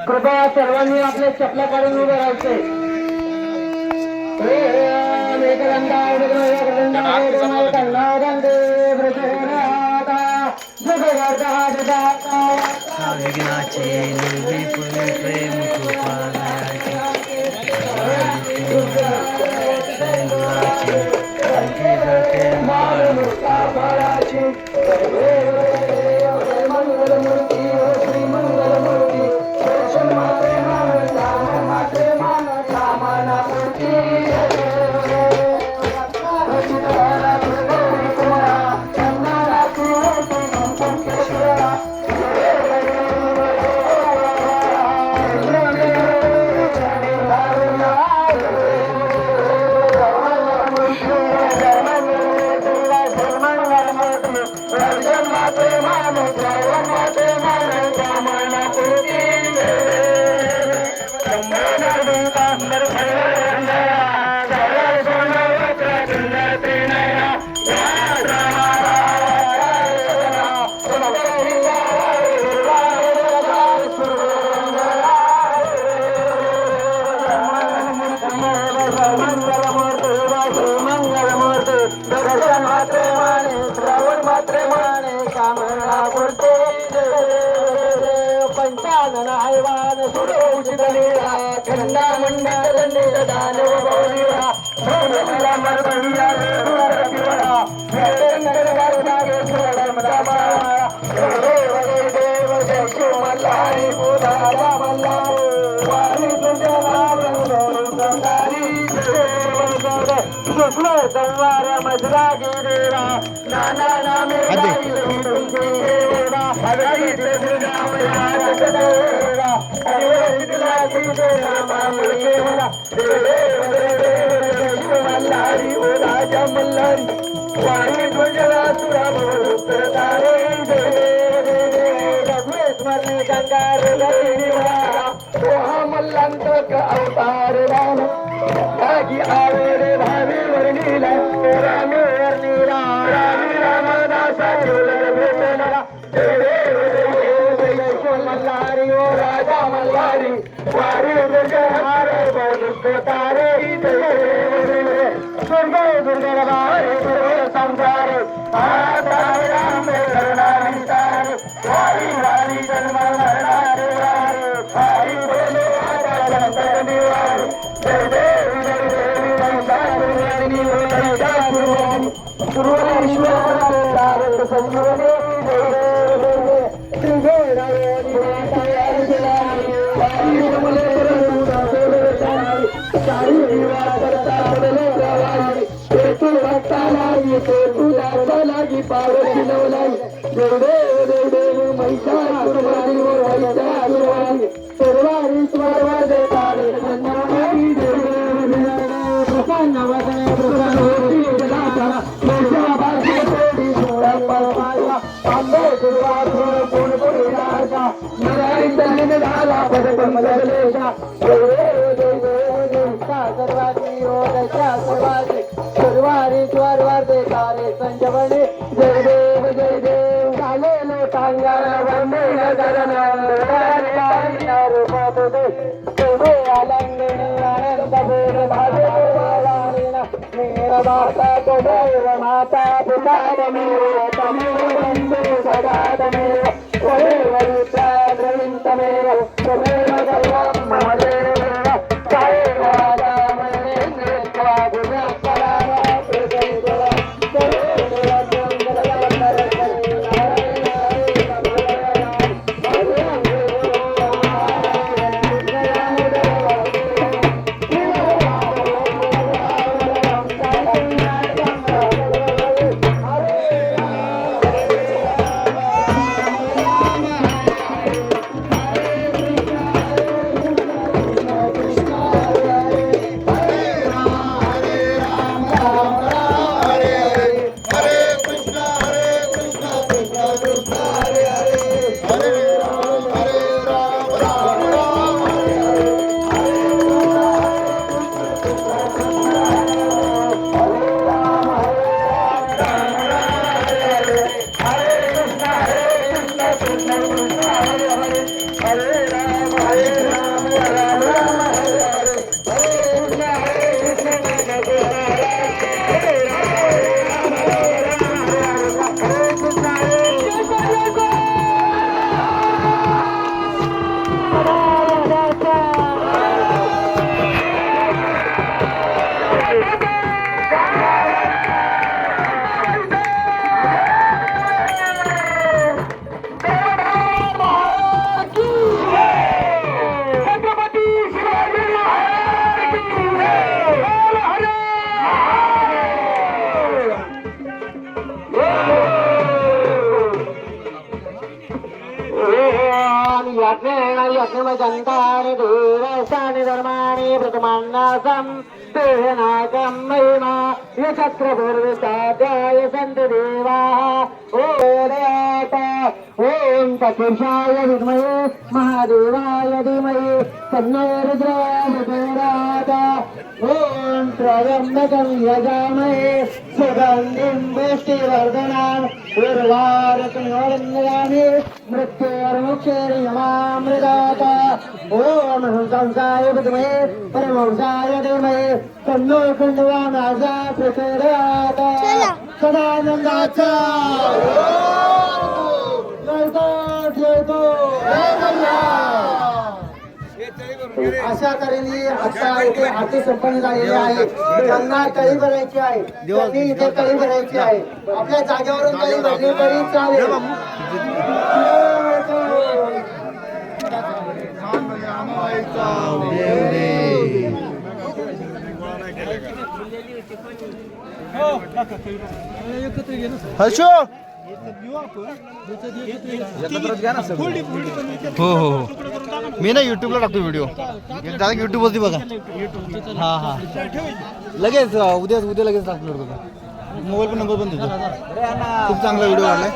कृपया सर्वांनी आपले चपला काढून उभे राहायचे. विघ्नाचे निर्भीपुर प्रेम कृपालयाचे अंकी जटे मंगलमूर्ती श्री मंगलमूर्ती पंचानन हैवान सुरौषित लीला खंडा मंडल दंडित दानव गौरीरा भोगला मरबंदा सुरतिवरा नगर वारुणागे सुरधर्मदा मारा देव देव जय शिव मल्हारी बुधारा मल्हारी वारी तुझ्या नाम गंगारी शुक्ल संवार मजरा गिरेरा नाना नामे मल्हारी वाणी गुजरातुरा स्मरणे गंगार मल्लांतक अवतार राम त्यागी आवडे भावी वर्णिला रामी वर्णिला रामी रामदासा मल्हारी ओ राजा मल्हारी वारी दुर्गारे तारे स्वर्ग दुर्गरबारे संसार राम वारी वारी जन्म मरणारे हरी बोले जय देव संजीवनी पावशी नवलाई देवदेव देवदेव महिषासुरवारी महिषासुरवारी सुरवारी स्वरवर देतारे संजनारी देवदेव प्रसन्न वदने प्रसन्न होती जलाता महिषाभाषी तोडी सोळा आंबे गुरुवार पूर्ण पुरुषाचा नरारी चंदन झाला पदकमलेशा देवदेव देवदेव सर्वाची योगच्या सर्वाची सुरवारी स्वरवर देतारे संजवणी जय देव झालेले कांगार वंदे नगरन अलंगिणी आनंद बोध भागे मेरा माता तो देव माता पिता तमेव तमेव वंदे सदा तमेव तमेव रुद्रा द्रविण तमेव तमेव सर्वं मम देव जय राजा महेंद्र स्वागुण हरे राम राम राम हरे हरे हरे कृष्ण कृष्ण हरे राम हरे कृष्ण यज्ञमजन्तानि देवस्तानि धर्माणि प्रथमान्नासं तेनाकं महिमा यचक्रपूर्विताध्याय सन्ति देवाः ओदयात ॐ तत्पुरुषाय विद्महे महादेवाय धीमहि तन्नो रुद्रः प्रचोदयात् ॐ त्र्यम्बकं यजामहे सुगन्धिं पुष्टिवर्धनान् उर्वारुकमिवरुन्नयामि मृत्योर्मुक्षैर्यमामृतात् ॐ हंसाय विद्महे परमहंसाय धीमहि तन्नो कुण्डवानाजा प्रचोदयात् सदानन्दाचा अशा तऱ्हेने आता इथे आरती संपन्न झालेली आहे त्यांना कळी भरायची आहे त्यांनी इथे कळी भरायची आहे आपल्या जागेवरून कळी भरली तरी चालेल हर्षो हो हो हो मी ना युट्यूबला टाकतो व्हिडिओ दादा युट्यूबवरती बघा हा हा लगेच उद्या लगेच टाकतो मोबाईल पण नंबर पण देतो खूप चांगला व्हिडिओ काढलाय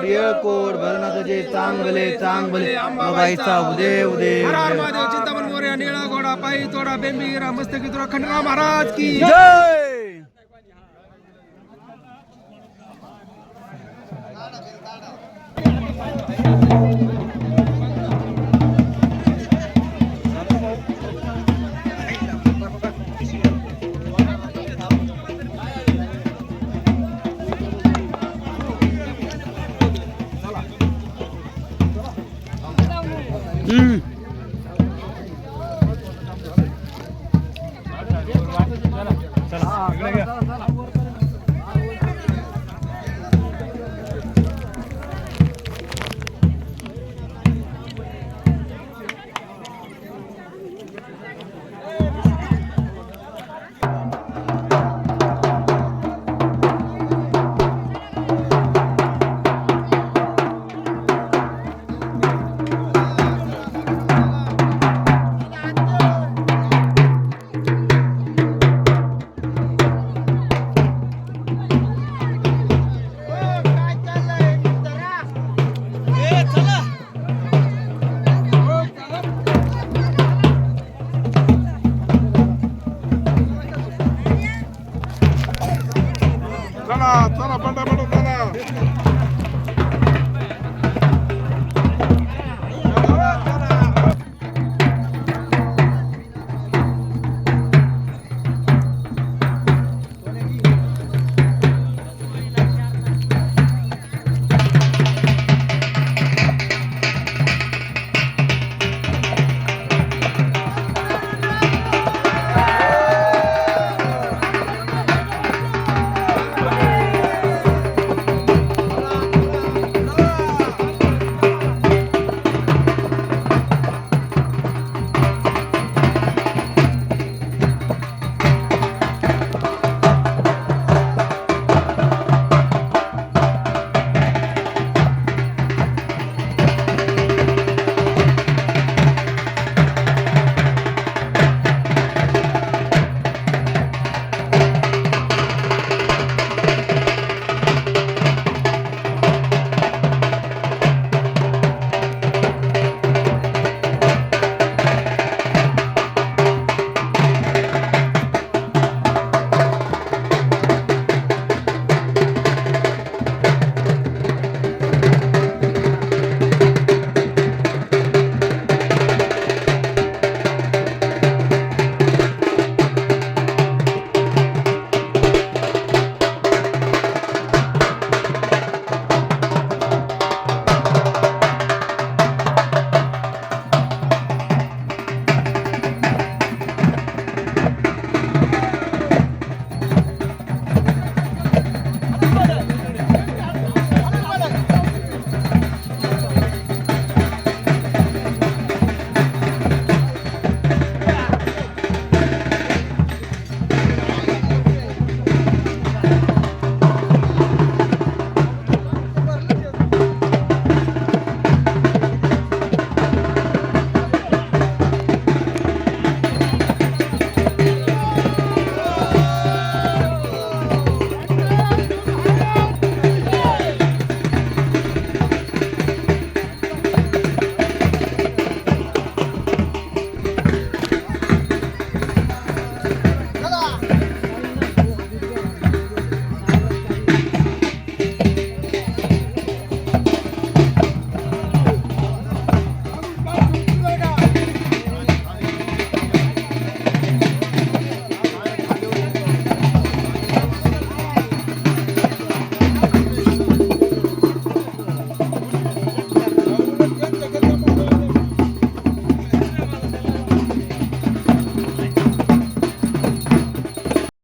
येळकोट भरनाथाचे चांगले चांगले बघायचा उदे चिंतामण मोरया निळा घोडा पायी तोडा बेंबीरा मस्तकी तुरा खंडराव महाराज की जय हम्म